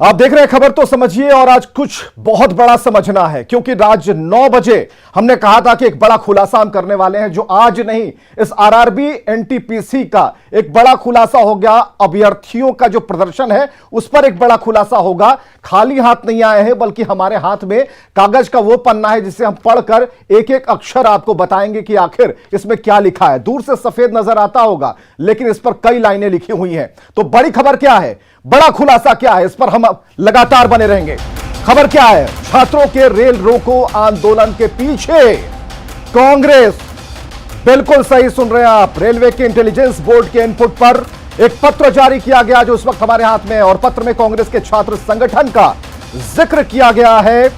आप देख रहे हैं खबर तो समझिए। और आज कुछ बहुत बड़ा समझना है, क्योंकि आज 9 बजे हमने कहा था कि एक बड़ा खुलासा हम करने वाले हैं, जो आज नहीं, इस आरआरबी एनटीपीसी का एक बड़ा खुलासा हो गया। अभ्यर्थियों का जो प्रदर्शन है उस पर एक बड़ा खुलासा होगा। खाली हाथ नहीं आए हैं, बल्कि हमारे हाथ में कागज का वो पन्ना है जिसे हम पढ़कर एक एक अक्षर आपको बताएंगे कि आखिर इसमें क्या लिखा है। दूर से सफेद नजर आता होगा, लेकिन इस पर कई लाइनें लिखी हुई हैं। तो बड़ी खबर क्या है, बड़ा खुलासा क्या है, इस पर हम लगातार बने रहेंगे। खबर क्या है, छात्रों के रेल रोको आंदोलन के पीछे कांग्रेस। बिल्कुल सही सुन रहे हैं आप। रेलवे के इंटेलिजेंस बोर्ड के इनपुट पर एक पत्र जारी किया गया, जो इस वक्त हमारे हाथ में है, और पत्र में कांग्रेस के छात्र संगठन का जिक्र किया गया है।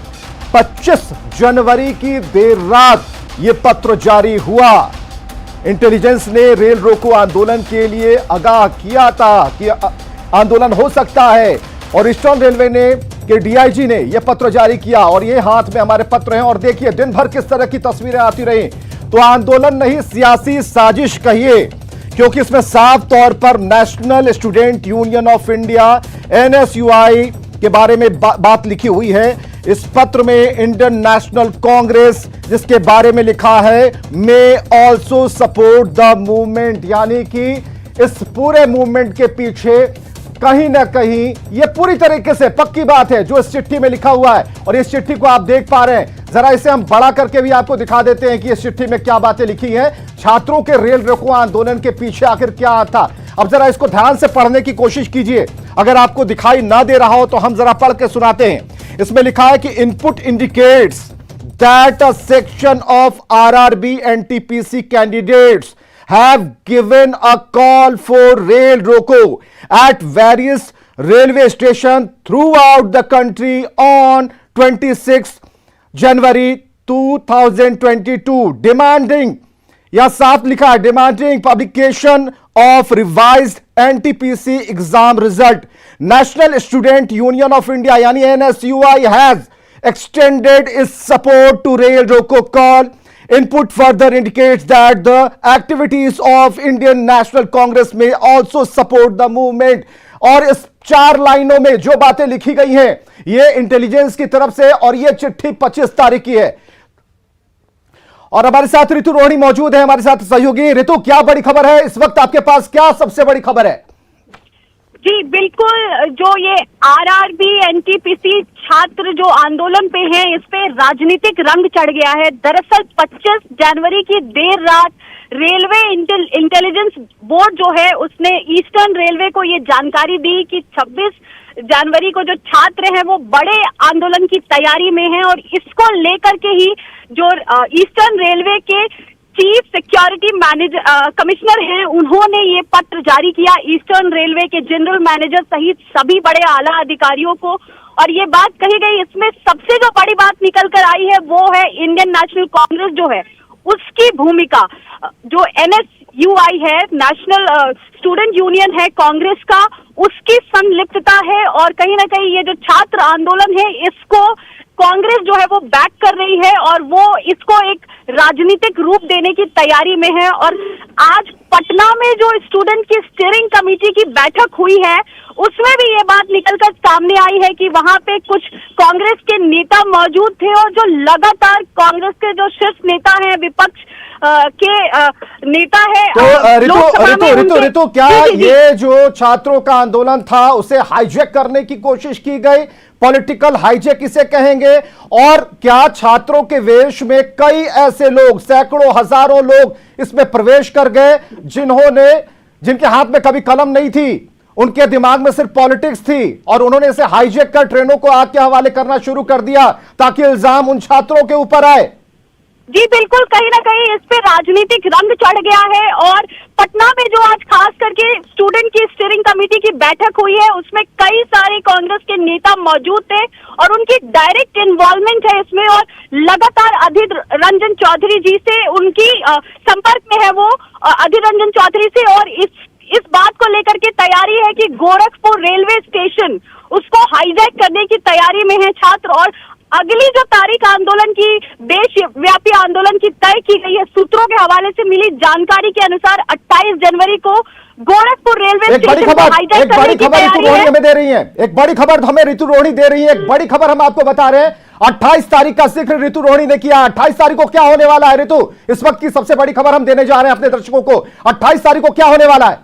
25 जनवरी की देर रात यह पत्र जारी हुआ। इंटेलिजेंस ने रेल रोको आंदोलन के लिए आगाह किया था कि आंदोलन हो सकता है, और ईस्टर्न रेलवे ने के डीआईजी ने यह पत्र जारी किया, और ये हाथ में हमारे पत्र हैं। और देखिए दिन भर किस तरह की तस्वीरें आती रही। तो आंदोलन नहीं, सियासी साजिश कहिए, क्योंकि इसमें साफ तौर पर national student union of India NSUI के बारे में बात लिखी हुई है। इस पत्र में इंडियन नेशनल कांग्रेस, जिसके बारे में लिखा है may also support the movement, यानी कि इस पूरे मूवमेंट के पीछे कहीं ना कहीं ये पूरी तरीके से पक्की बात है जो इस चिट्ठी में लिखा हुआ है। और इस चिट्ठी को आप देख पा रहे हैं, जरा इसे हम बड़ा करके भी आपको दिखा देते हैं कि इस चिट्ठी में क्या बातें लिखी हैं। छात्रों के रेल रोको आंदोलन के पीछे आखिर क्या था, अब जरा इसको ध्यान से पढ़ने की कोशिश कीजिए। अगर आपको दिखाई ना दे रहा हो तो हम जरा पढ़ के सुनाते हैं। इसमें लिखा है कि input indicates that a section of RRB NTPC candidates have given a call for rail roko at various railway stations throughout the country on 26 January 2022 demanding, या साफ लिखा है, demanding publication of revised NTPC exam result. National Student Union of India यानी NSUI has extended its support to rail roko call. Input further indicates that the activities of Indian National Congress may also support the movement. और इस 4 लाइनों में जो बातें लिखी गई हैं, ये इंटेलिजेंस की तरफ से, और ये चिट्ठी 25 तारीख की है। और हमारे साथ ऋतु रोहिणी मौजूद है, हमारे साथ सहयोगी। ऋतु, क्या बड़ी खबर है इस वक्त आपके पास, क्या सबसे बड़ी खबर है? जी बिल्कुल, जो ये आरआरबी एनटीपीसी छात्र जो आंदोलन पे हैं, इस पे राजनीतिक रंग चढ़ गया है। दरअसल 25 जनवरी की देर रात रेलवे इंटेलिजेंस बोर्ड जो है, उसने ईस्टर्न रेलवे को ये जानकारी दी कि 26 जनवरी को जो छात्र हैं वो बड़े आंदोलन की तैयारी में हैं, और इसको लेकर के ही जो ईस्टर्न रेलवे के चीफ सिक्योरिटी कमिश्नर हैं, उन्होंने ये पत्र जारी किया ईस्टर्न रेलवे के जनरल मैनेजर सहित सभी बड़े आला अधिकारियों को। और ये बात कही गई, इसमें सबसे जो बड़ी बात निकल कर आई है वो है इंडियन नेशनल कांग्रेस जो है उसकी भूमिका। जो एनएसयूआई है, नेशनल स्टूडेंट यूनियन है कांग्रेस का, उसकी संलिप्तता है। और कहीं ना कहीं ये जो छात्र आंदोलन है, इसको कांग्रेस जो है वो बैक कर रही है, और वो इसको एक राजनीतिक रूप देने की तैयारी में है। और आज पटना में जो स्टूडेंट की स्टीयरिंग कमेटी की बैठक हुई है, उसमें भी ये बात निकलकर सामने आई है कि वहां पे कुछ कांग्रेस के नेता मौजूद थे, और जो लगातार कांग्रेस के जो शीर्ष नेता हैं, विपक्ष के नेता है। तो ऋतु, क्या ये जो छात्रों का आंदोलन था उसे हाईजैक करने की कोशिश की गई, पॉलिटिकल हाईजैक इसे कहेंगे? और क्या छात्रों के वेश में कई ऐसे लोग, सैकड़ों हजारों लोग इसमें प्रवेश कर गए, जिनके हाथ में कभी कलम नहीं थी, उनके दिमाग में सिर्फ पॉलिटिक्स थी, और उन्होंने इसे हाईजैक कर ट्रेनों को आग के हवाले करना शुरू कर दिया ताकि इल्जाम उन छात्रों के ऊपर आए? जी बिल्कुल, कहीं ना कहीं इस पे राजनीतिक रंग चढ़ गया है। और पटना में जो आज खास करके स्टूडेंट की स्टीयरिंग कमेटी की बैठक हुई है, उसमें कई सारे कांग्रेस के नेता मौजूद थे, और उनकी डायरेक्ट इन्वॉल्वमेंट है इसमें। और लगातार अधीर रंजन चौधरी जी से उनकी संपर्क में है वो, अधीर रंजन चौधरी से। और इस बात को लेकर के तैयारी है कि गोरखपुर रेलवे स्टेशन उसको हाईजैक करने की तैयारी में है छात्र। और अगली जो तारीख आंदोलन की, देशव्यापी आंदोलन की तय की गई है, सूत्रों के हवाले से मिली जानकारी के अनुसार 28 जनवरी को गोरखपुर रेलवे एक बड़ी स्टेशन को खबर हाईजैक एक बड़ी करने की खबर ऋतु तैयारी रोहिणी है। हमें दे रही है, एक बड़ी खबर हमें ऋतु रोहिणी दे रही है, एक बड़ी खबर हम आपको बता रहे हैं। 28 तारीख का जिक्र ऋतु रोहिणी ने किया। 28 तारीख को क्या होने वाला है ऋतु? इस वक्त की सबसे बड़ी खबर हम देने जा रहे हैं अपने दर्शकों को। 28 तारीख को क्या होने वाला है?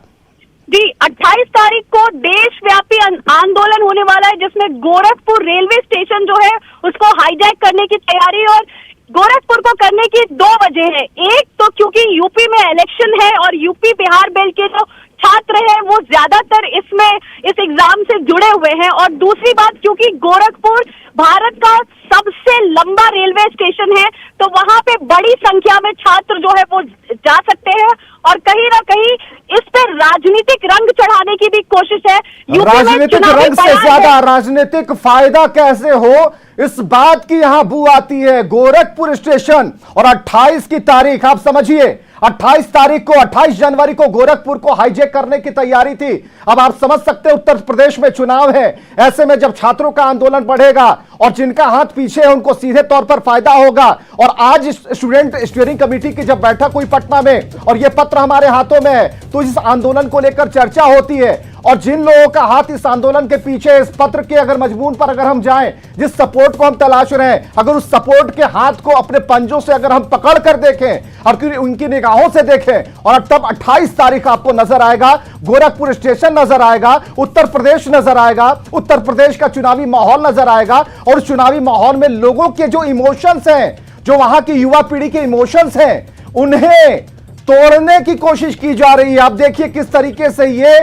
जी, 28 तारीख को देशव्यापी आंदोलन होने वाला है, जिसमें गोरखपुर रेलवे स्टेशन जो है उसको हाईजैक करने की तैयारी, और गोरखपुर को करने की 2 वजह है। एक तो क्योंकि यूपी में इलेक्शन है और यूपी बिहार बेल के जो छात्र हैं वो ज्यादातर इस एग्जाम से जुड़े हुए हैं, और दूसरी बात क्योंकि गोरखपुर भारत का सबसे लंबा रेलवे स्टेशन है, तो वहां पे बड़ी संख्या में छात्र जो है वो जा सकते हैं, और कहीं ना कहीं इस पर राजनीतिक रंग चढ़ाने की भी कोशिश है। राजनीतिक रंग से ज्यादा राजनीतिक फायदा कैसे हो, इस बात की यहां बू आती है। गोरखपुर स्टेशन और 28 की तारीख आप समझिए, 28 तारीख को 28 जनवरी को गोरखपुर को हाईजैक करने की तैयारी थी। अब आप समझ सकते हैं उत्तर प्रदेश में चुनाव है, ऐसे में जब छात्रों का आंदोलन बढ़ेगा और जिनका हाथ पीछे है उनको सीधे तौर पर फायदा होगा। और आज स्टूडेंट स्टीयरिंग कमेटी की जब बैठक हुई पटना में और यह पत्र हमारे हाथों में है, तो इस आंदोलन को लेकर चर्चा होती है, और जिन लोगों का हाथ इस आंदोलन के पीछे, इस पत्र के अगर मजमून पर अगर हम जाएं, जिस सपोर्ट को हम तलाश रहे हैं, अगर उस सपोर्ट के हाथ को अपने पंजों से अगर हम पकड़ कर देखें और उनकी निगाहों से देखें, और तब 28 तारीख आपको नजर आएगा, गोरखपुर स्टेशन नजर आएगा, उत्तर प्रदेश नजर आएगा, उत्तर प्रदेश का चुनावी माहौल नजर आएगा, और उस चुनावी माहौल में लोगों के जो इमोशंस हैं, जो वहां की युवा पीढ़ी के इमोशंस हैं, उन्हें तोड़ने की कोशिश की जा रही है। आप देखिए किस तरीके से ये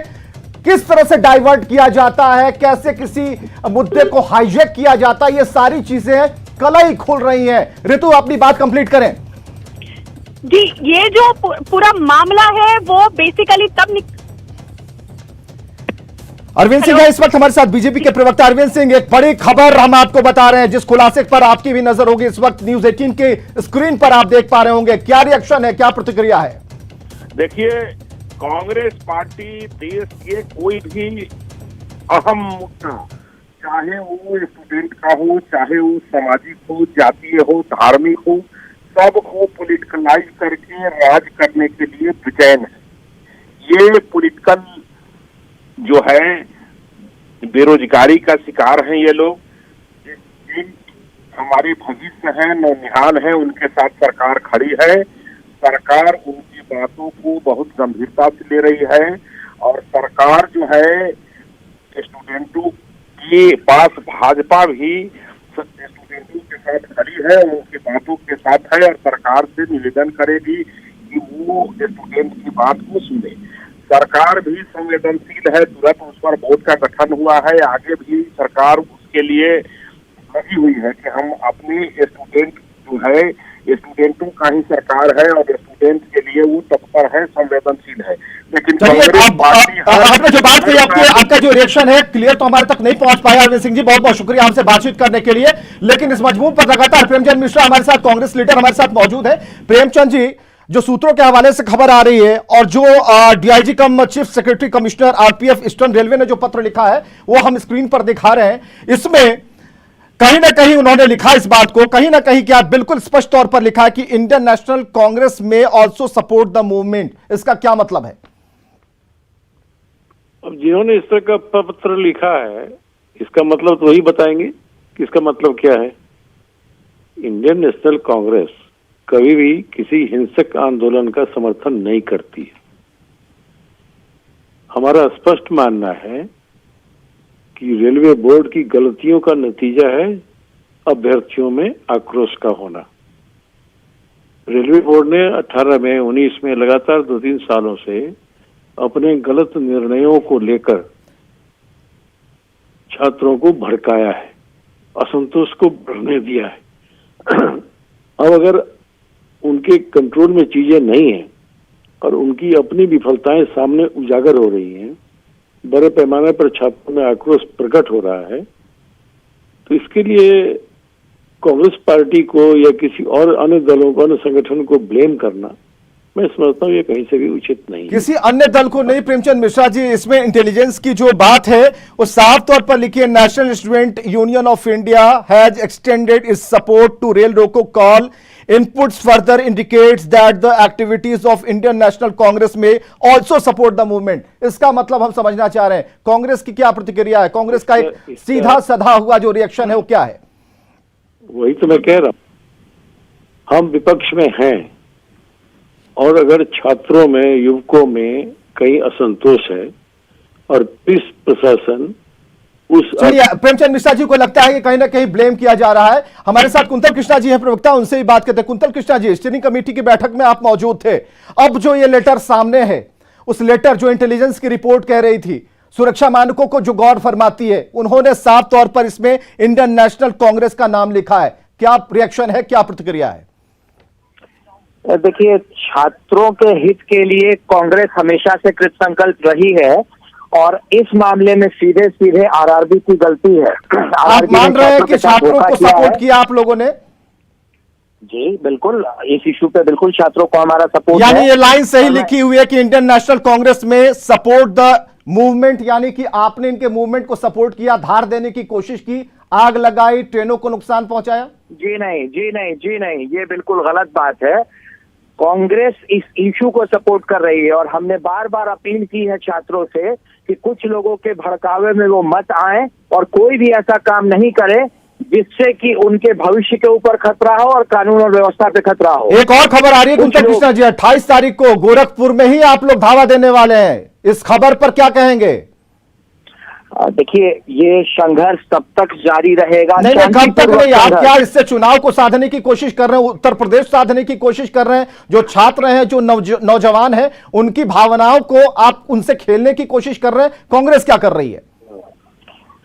किस तरह से डाइवर्ट किया जाता है, कैसे किसी मुद्दे को हाईजैक किया जाता है, ये सारी चीजें कलई खुल रही हैं। ऋतु अपनी बात कंप्लीट करें। जी, ये जो पूरा मामला है वो बेसिकली अरविंद सिंह है इस वक्त हमारे साथ, बीजेपी के प्रवक्ता अरविंद सिंह। एक बड़ी खबर हम आपको बता रहे हैं जिस खुलासे पर आपकी भी नजर होगी इस वक्त न्यूज 18 के स्क्रीन पर आप देख पा रहे होंगे। क्या रिएक्शन है, क्या प्रतिक्रिया है? देखिए, कांग्रेस पार्टी देश के कोई भी अहम मुद्दा, चाहे वो स्टूडेंट का हो, चाहे वो सामाजिक हो, जातीय हो, धार्मिक हो, सबको पॉलिटिकलाइज करके राज करने के लिए बेचैन है। ये पॉलिटिकल जो है बेरोजगारी का शिकार हैं ये लोग। जिन हमारे भविष्य है, नौनिहाल है, उनके साथ सरकार खड़ी है। सरकार उनकी बातों को बहुत गंभीरता से ले रही है, और सरकार जो है स्टूडेंटों के पास, भाजपा भी स्टूडेंटों के साथ खड़ी है, उनकी बातों के साथ है, और सरकार से निवेदन करेगी कि वो स्टूडेंट की बात को सुने। सरकार भी संवेदनशील है, तुरंत उस पर बोर्ड का गठन हुआ है। आगे भी सरकार उसके लिए लगी हुई है कि हम अपने स्टूडेंट जो है, स्टूडेंटों का ही सरकार है, और स्टूडेंट के लिए वो तत्पर है, संवेदनशील है। लेकिन कांग्रेस पार्टी आपने जो बात कही, आपका जो रिएक्शन है क्लियर तो हमारे तक नहीं पहुंच पाया। अरविंद सिंह जी, बहुत बहुत शुक्रिया हमसे बातचीत करने के लिए। लेकिन इस मजमून पर लगातार प्रेमचंद मिश्रा हमारे साथ, कांग्रेस लीडर हमारे साथ मौजूद है। प्रेमचंद जी, जो सूत्रों के हवाले से खबर आ रही है और जो DIG cum chief secretary commissioner RPF eastern railway ने जो पत्र लिखा है वो हम स्क्रीन पर दिखा रहे हैं, इसमें कहीं ना कहीं उन्होंने लिखा इस बात को, कहीं ना कहीं क्या बिल्कुल स्पष्ट तौर पर लिखा है कि इंडियन नेशनल कांग्रेस में ऑल्सो सपोर्ट द मूवमेंट। इसका क्या मतलब है? अब जिन्होंने इस तरह का पत्र लिखा है, इसका मतलब तो वही बताएंगे कि इसका मतलब क्या है। इंडियन नेशनल कांग्रेस कभी भी किसी हिंसक आंदोलन का समर्थन नहीं करती है। हमारा स्पष्ट मानना है कि रेलवे बोर्ड की गलतियों का नतीजा है अभ्यर्थियों में आक्रोश का होना। रेलवे बोर्ड ने 18 में 19 में लगातार 2-3 सालों से अपने गलत निर्णयों को लेकर छात्रों को भड़काया है, असंतोष को बढ़ने दिया है। अब अगर उनके कंट्रोल में चीजें नहीं हैं और उनकी अपनी विफलताएं सामने उजागर हो रही हैं, बड़े पैमाने पर छात्रों में आक्रोश प्रकट हो रहा है, तो इसके लिए कांग्रेस पार्टी को या किसी और अन्य दलों को, अन्य संगठन को ब्लेम करना मैं समझता हूँ ये कहीं से भी उचित नहीं है। किसी अन्य दल को नहीं प्रेमचंद मिश्रा जी, इसमें इंटेलिजेंस की जो बात है वो साफ तौर पर लिखी है, national student union of India has extended its support to rail रोको call, inputs further indicates that the activities of Indian national congress may also support the movement. इसका मतलब हम समझना चाह रहे हैं कांग्रेस की क्या प्रतिक्रिया है, कांग्रेस का एक सीधा साधा हुआ जो रिएक्शन है वो क्या है? वही तो मैं कह रहा हूं, हम विपक्ष में हैं और अगर छात्रों में, युवकों में कहीं असंतोष है और पुलिस प्रशासन उस चलिए, प्रेमचंद मिश्रा जी को लगता है कि कहीं ना कहीं ब्लेम किया जा रहा है। हमारे साथ कुंतल कृष्णा जी हैं प्रवक्ता, उनसे ही बात करते हैं। Quintal Krishna ji, steering committee की बैठक में आप मौजूद थे। अब जो ये लेटर सामने है, उस लेटर जो इंटेलिजेंस की रिपोर्ट कह रही थी सुरक्षा मानकों को जो गौर फरमाती है, उन्होंने साफ तौर पर इसमें इंडियन नेशनल कांग्रेस का नाम लिखा है। क्या रिएक्शन है, क्या प्रतिक्रिया है? देखिए, छात्रों के हित के लिए कांग्रेस हमेशा से कृतसंकल्प रही है और इस मामले में सीधे सीधे आरआरबी की गलती है। आप मान रहे हैं कि छात्रों को सपोर्ट किया आप लोगों ने? जी बिल्कुल, इस इशू पे बिल्कुल छात्रों को हमारा सपोर्ट है। यानी ये लाइन सही लिखी हुई है कि इंडियन नेशनल कांग्रेस में सपोर्ट द मूवमेंट, यानी कि आपने इनके मूवमेंट को सपोर्ट किया, धार देने की कोशिश की, आग लगाई, ट्रेनों को नुकसान पहुंचाया? जी नहीं, जी नहीं, जी नहीं, ये बिल्कुल गलत बात है। कांग्रेस इस इशू को सपोर्ट कर रही है और हमने बार बार अपील की है छात्रों से कि कुछ लोगों के भड़कावे में वो मत आए और कोई भी ऐसा काम नहीं करे जिससे कि उनके भविष्य के ऊपर खतरा हो और कानून और व्यवस्था पे खतरा हो। एक और खबर आ रही है कुंतल कृष्णा जी, 28 तारीख को गोरखपुर में ही आप लोग धावा देने वाले हैं, इस खबर पर क्या कहेंगे? देखिए, ये संघर्ष तब तक जारी रहेगा। नहीं, कब तक नहीं? आप क्या इससे चुनाव को साधने की कोशिश कर रहे हैं, उत्तर प्रदेश साधने की कोशिश कर रहे हैं? जो छात्र हैं, जो नौजवान हैं, उनकी भावनाओं को आप उनसे खेलने की कोशिश कर रहे हैं। कांग्रेस क्या कर रही है?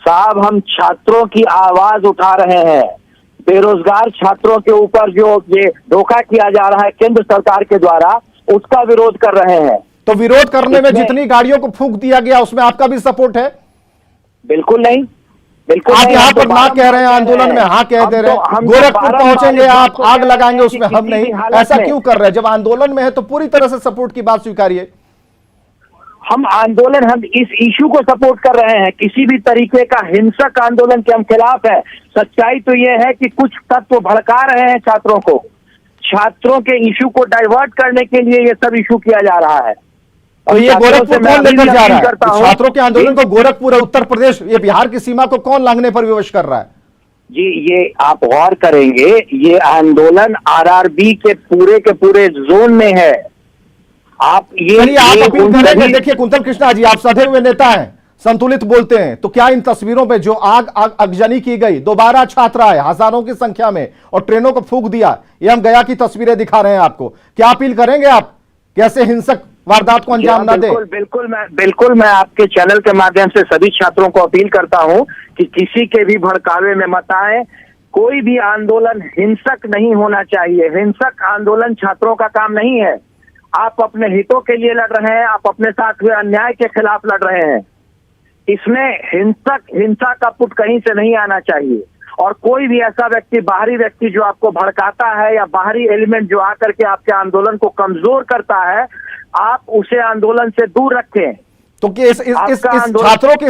साहब, हम छात्रों की आवाज उठा रहे हैं। बेरोजगार छात्रों के ऊपर जो ये धोखा किया जा रहा है केंद्र सरकार के द्वारा, उसका विरोध कर रहे हैं। तो विरोध करने में जितनी गाड़ियों को फूंक दिया गया उसमें आपका भी सपोर्ट है? बिल्कुल नहीं, बिल्कुल आप नहीं। यहाँ पर ना कह रहे हैं, आंदोलन में हाँ कह दे रहे हैं। गोरखपुर पहुंचेंगे आप, आग लगाएंगे, उसमें हम नहीं। ऐसा क्यों कर रहे हैं? जब आंदोलन में है तो पूरी तरह से सपोर्ट की बात स्वीकारिए। हम इस इशू को सपोर्ट कर रहे हैं। किसी भी तरीके का हिंसक आंदोलन के हम खिलाफ है। सच्चाई तो यह है कि कुछ तत्व भड़का रहे हैं छात्रों को, छात्रों के इशू को डाइवर्ट करने के लिए ये सब इशू किया जा रहा है। तो ये गोरखपुर कौन लेकर जा रहा है? छात्रों के आंदोलन को गोरखपुर, उत्तर प्रदेश, ये बिहार की सीमा को कौन लांघने पर विवश कर रहा है? जी, ये आप गौर करेंगे, ये आंदोलन आरआरबी के पूरे जोन में है। आप आप अपील करेंगे? देखिए कुंतल कृष्णा जी, आप सधे हुए नेता हैं, संतुलित बोलते हैं, तो क्या इन तस्वीरों में जो आगजनी की गई, दोबारा छात्र आए हजारों की संख्या में और ट्रेनों को फूंक दिया, ये हम गया की तस्वीरें दिखा रहे हैं आपको, क्या अपील करेंगे आप कैसे हिंसक वारदात को अंजाम ना दे? बिल्कुल मैं आपके चैनल के माध्यम से सभी छात्रों को अपील करता हूं कि किसी के भी भड़कावे में मत आए। कोई भी आंदोलन हिंसक नहीं होना चाहिए। हिंसक आंदोलन छात्रों का काम नहीं है। आप अपने हितों के लिए लड़ रहे हैं, आप अपने साथ हुए अन्याय के खिलाफ लड़ रहे हैं। इसमें हिंसा का पुट कहीं से नहीं आना चाहिए। और कोई भी ऐसा व्यक्ति, बाहरी व्यक्ति जो आपको भड़काता है या बाहरी एलिमेंट जो आकर के आपके आंदोलन को कमजोर करता है, आप उसे आंदोलन से दूर रखें। तो कि इस छात्रों के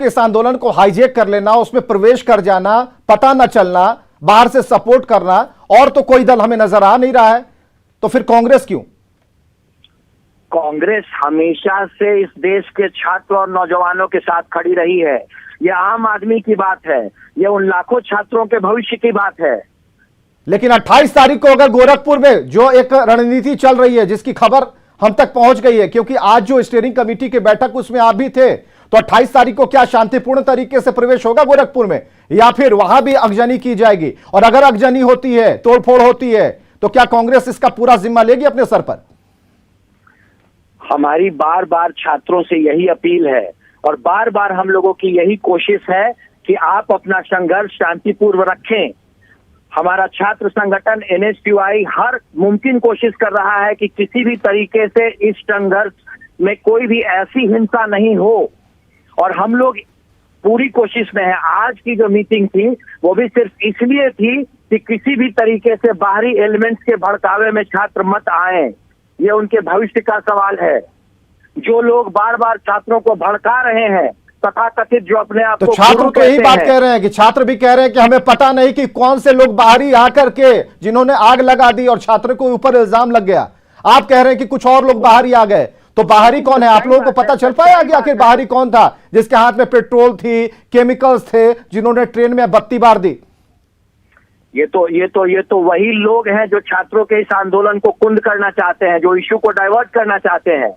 इस आंदोलन को हाईजैक कर लेना, उसमें प्रवेश कर जाना, पता न चलना, बाहर से सपोर्ट करना, और तो कोई दल हमें नजर आ नहीं रहा है, तो फिर कांग्रेस क्यों? कांग्रेस हमेशा से इस देश के छात्र और नौजवानों के साथ खड़ी रही है। यह आम आदमी की बात है, यह उन लाखों छात्रों के भविष्य की बात है। लेकिन 28 तारीख को अगर गोरखपुर में जो एक रणनीति चल रही है, जिसकी खबर हम तक पहुंच गई है, क्योंकि आज जो स्टीयरिंग कमेटी की बैठक उसमें आप भी थे, तो 28 तारीख को क्या शांतिपूर्ण तरीके से प्रवेश होगा गोरखपुर में, या फिर वहां भी अगजनी की जाएगी? और अगर अगजनी होती है, तोड़फोड़ होती है, तो क्या कांग्रेस इसका पूरा जिम्मा लेगी अपने सर पर? हमारी बार बार छात्रों से यही अपील है और बार बार हम लोगों की यही कोशिश है कि आप अपना संघर्ष शांतिपूर्व रखें। हमारा छात्र संगठन NSTUI हर मुमकिन कोशिश कर रहा है कि किसी भी तरीके से इस संघर्ष में कोई भी ऐसी हिंसा नहीं हो, और हम लोग पूरी कोशिश में है। आज की जो मीटिंग थी वो भी सिर्फ इसलिए थी कि किसी भी तरीके से बाहरी एलिमेंट्स के भड़कावे में छात्र मत आए। ये उनके भविष्य का सवाल है। जो लोग बार बार छात्रों को भड़का रहे हैं, तथाकथित जो अपने आप तो को छात्र गुरु तो यही कहते बात हैं, कह रहे हैं कि छात्र भी कह रहे हैं कि हमें पता नहीं कि कौन से लोग बाहरी आकर के जिन्होंने आग लगा दी और छात्र को ऊपर इल्जाम लग गया। आप कह रहे हैं कि कुछ और लोग बाहरी आ गए, तो बाहरी कौन है? आप लोगों को पता चल पाया कि आखिर बाहरी कौन था जिसके हाथ में पेट्रोल थी, केमिकल्स थे, जिन्होंने ट्रेन में बत्ती बार दी? ये तो वही लोग हैं जो छात्रों के इस आंदोलन को कुंद करना चाहते हैं, जो इश्यू को डाइवर्ट करना चाहते हैं।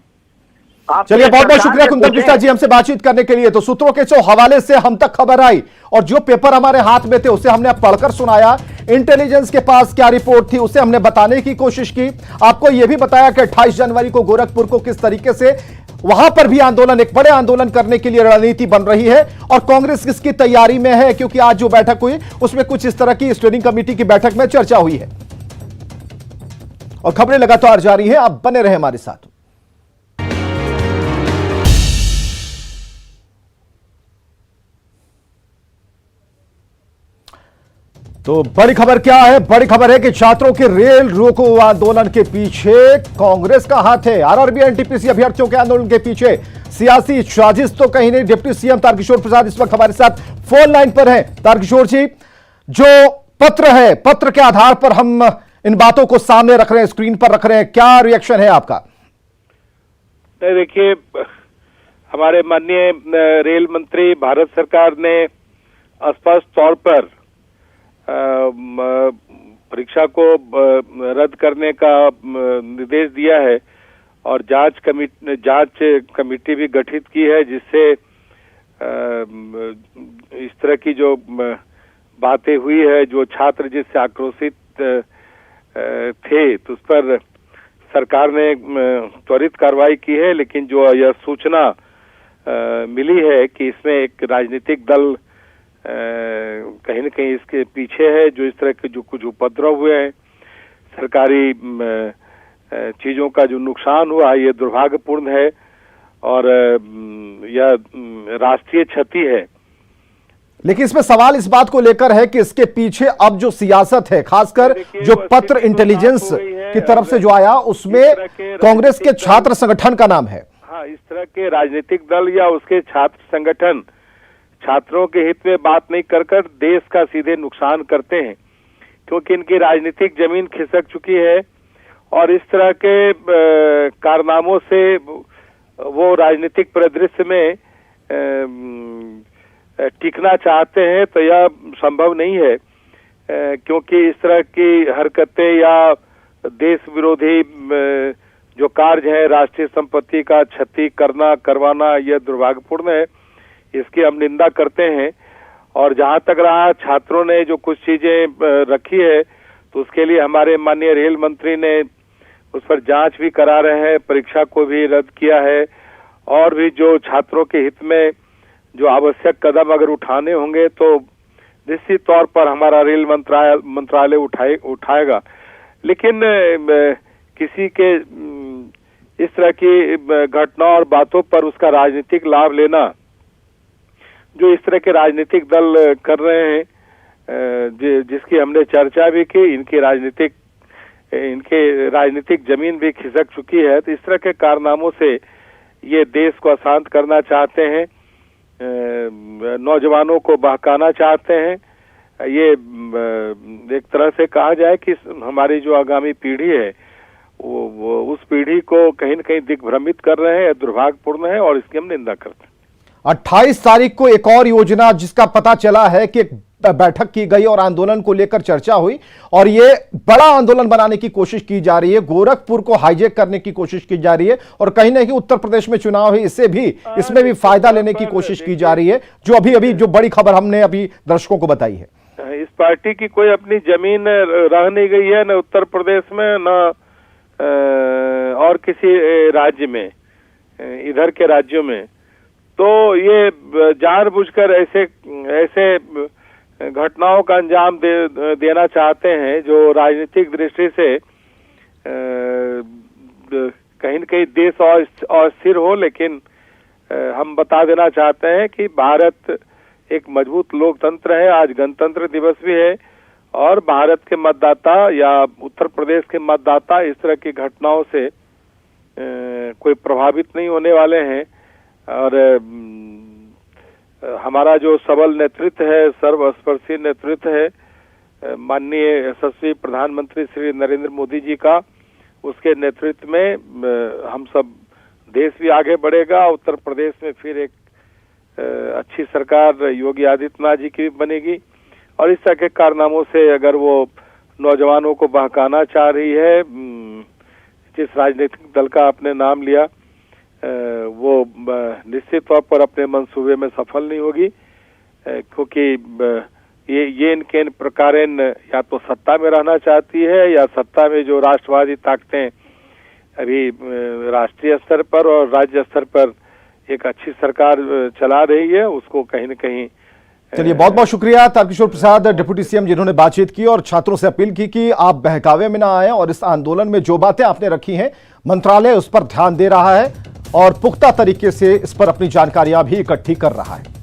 चलिए, बहुत बहुत शुक्रिया कुंदन कृष्णा जी हमसे बातचीत करने के लिए। तो सूत्रों के जो हवाले से हम तक खबर आई और जो पेपर हमारे हाथ में थे उसे हमने पढ़कर सुनाया, इंटेलिजेंस के पास क्या रिपोर्ट थी उसे हमने बताने की कोशिश की। आपको यह भी बताया कि 28 जनवरी को गोरखपुर को किस तरीके से वहां पर भी आंदोलन, एक बड़े आंदोलन करने के लिए रणनीति बन रही है और कांग्रेस किसकी तैयारी में है, क्योंकि आज जो बैठक हुई उसमें कुछ इस तरह की स्टीयरिंग कमेटी की बैठक में चर्चा हुई है। और खबरें लगातार जारी है, आप बने रहे हमारे साथ। तो बड़ी खबर क्या है? बड़ी खबर है कि छात्रों के रेल रोको आंदोलन के पीछे कांग्रेस का हाथ है। आरआरबी एनटीपीसी अभ्यर्थियों के आंदोलन के पीछे सियासी साजिश तो कहीं नहीं। डिप्टी सीएम तारकिशोर प्रसाद इस वक्त हमारे साथ फोन लाइन पर हैं। तारकिशोर जी, जो पत्र है, पत्र के आधार पर हम इन बातों को सामने रख रहे हैं, स्क्रीन पर रख रहे हैं, क्या रिएक्शन है आपका? देखिए, हमारे माननीय रेल मंत्री भारत सरकार ने स्पष्ट तौर पर परीक्षा को रद्द करने का निर्देश दिया है और जांच कमेटी भी गठित की है, जिससे इस तरह की जो बातें हुई है, जो छात्र जिससे आक्रोशित थे, तो उस पर सरकार ने त्वरित कार्रवाई की है। लेकिन जो यह सूचना मिली है कि इसमें एक राजनीतिक दल कहीं न कहीं इसके पीछे है, जो इस तरह के जो कुछ उपद्रव हुए हैं, सरकारी चीजों का जो नुकसान हुआ है, ये दुर्भाग्यपूर्ण है और यह राष्ट्रीय क्षति है। लेकिन इसमें सवाल इस बात को लेकर है कि इसके पीछे अब जो सियासत है, खासकर जो पत्र इंटेलिजेंस की तरफ से जो आया, उसमें कांग्रेस के छात्र संगठन का नाम है। हाँ, इस तरह के राजनीतिक दल या उसके छात्र संगठन छात्रों के हित में बात नहीं कर देश का सीधे नुकसान करते हैं, क्योंकि इनकी राजनीतिक जमीन खिसक चुकी है और इस तरह के कारनामों से वो राजनीतिक परिदृश्य में टिकना चाहते हैं, तो यह संभव नहीं है, क्योंकि इस तरह की हरकतें या देश विरोधी जो कार्य है, राष्ट्रीय संपत्ति का क्षति करवाना, यह दुर्भाग्यपूर्ण है। इसकी हम निंदा करते हैं। और जहां तक रहा छात्रों ने जो कुछ चीजें रखी है, तो उसके लिए हमारे माननीय रेल मंत्री ने उस पर जांच भी करा रहे हैं, परीक्षा को भी रद्द किया है और भी जो छात्रों के हित में जो आवश्यक कदम अगर उठाने होंगे तो निश्चित तौर पर हमारा रेल मंत्रालय उठाएगा। लेकिन किसी के इस तरह की घटना और बातों पर उसका राजनीतिक लाभ लेना, जो इस तरह के राजनीतिक दल कर रहे हैं, जिसकी हमने चर्चा भी की, इनके राजनीतिक जमीन भी खिसक चुकी है, तो इस तरह के कारनामों से ये देश को अशांत करना चाहते हैं, नौजवानों को बहकाना चाहते हैं। ये एक तरह से कहा जाए कि हमारी जो आगामी पीढ़ी है वो उस पीढ़ी को कहीं न कहीं दिग्भ्रमित कर रहे हैं, दुर्भाग्यपूर्ण है और इसकी हम निंदा करते हैं। 28 तारीख को एक और योजना जिसका पता चला है कि एक बैठक की गई और आंदोलन को लेकर चर्चा हुई और ये बड़ा आंदोलन बनाने की कोशिश की जा रही है, गोरखपुर को हाईजैक करने की कोशिश की जा रही है और कहीं ना कहीं उत्तर प्रदेश में चुनाव है, इसमें भी फायदा लेने की कोशिश की जा रही है, जो अभी जो बड़ी खबर हमने अभी दर्शकों को बताई है। इस पार्टी की कोई अपनी जमीन रह नहीं गई है, न उत्तर प्रदेश में न और किसी राज्य में, इधर के राज्यों में। तो ये जानबूझकर ऐसे घटनाओं का अंजाम देना चाहते हैं जो राजनीतिक दृष्टि से कहीं न कहीं देश अस्थिर हो। लेकिन हम बता देना चाहते हैं कि भारत एक मजबूत लोकतंत्र है। आज गणतंत्र दिवस भी है और भारत के मतदाता या उत्तर प्रदेश के मतदाता इस तरह की घटनाओं से कोई प्रभावित नहीं होने वाले हैं। और हमारा जो सबल नेतृत्व है, सर्वस्पर्शी नेतृत्व है माननीय यशस्वी प्रधानमंत्री श्री नरेंद्र मोदी जी का, उसके नेतृत्व में हम सब देश भी आगे बढ़ेगा। उत्तर प्रदेश में फिर एक अच्छी सरकार योगी आदित्यनाथ जी की बनेगी। और इस तरह के कारनामों से अगर वो नौजवानों को बहकाना चाह रही है, जिस राजनीतिक दल का आपने नाम लिया, वो निश्चित तौर पर अपने मंसूबे में सफल नहीं होगी, क्योंकि ये इनके इन प्रकारेण या तो सत्ता में रहना चाहती है, या सत्ता में जो राष्ट्रवादी ताकतें अभी राष्ट्रीय स्तर पर और राज्य स्तर पर एक अच्छी सरकार चला रही है, उसको कहीं न कहीं। चलिए, बहुत बहुत शुक्रिया तारकिशोर प्रसाद, डिप्टी सीएम, जिन्होंने बातचीत की और छात्रों से अपील की कि आप बहकावे में ना आए और इस आंदोलन में जो बातें आपने रखी हैं मंत्रालय उस पर ध्यान दे रहा है और पुख्ता तरीके से इस पर अपनी जानकारियां भी इकट्ठी कर रहा है।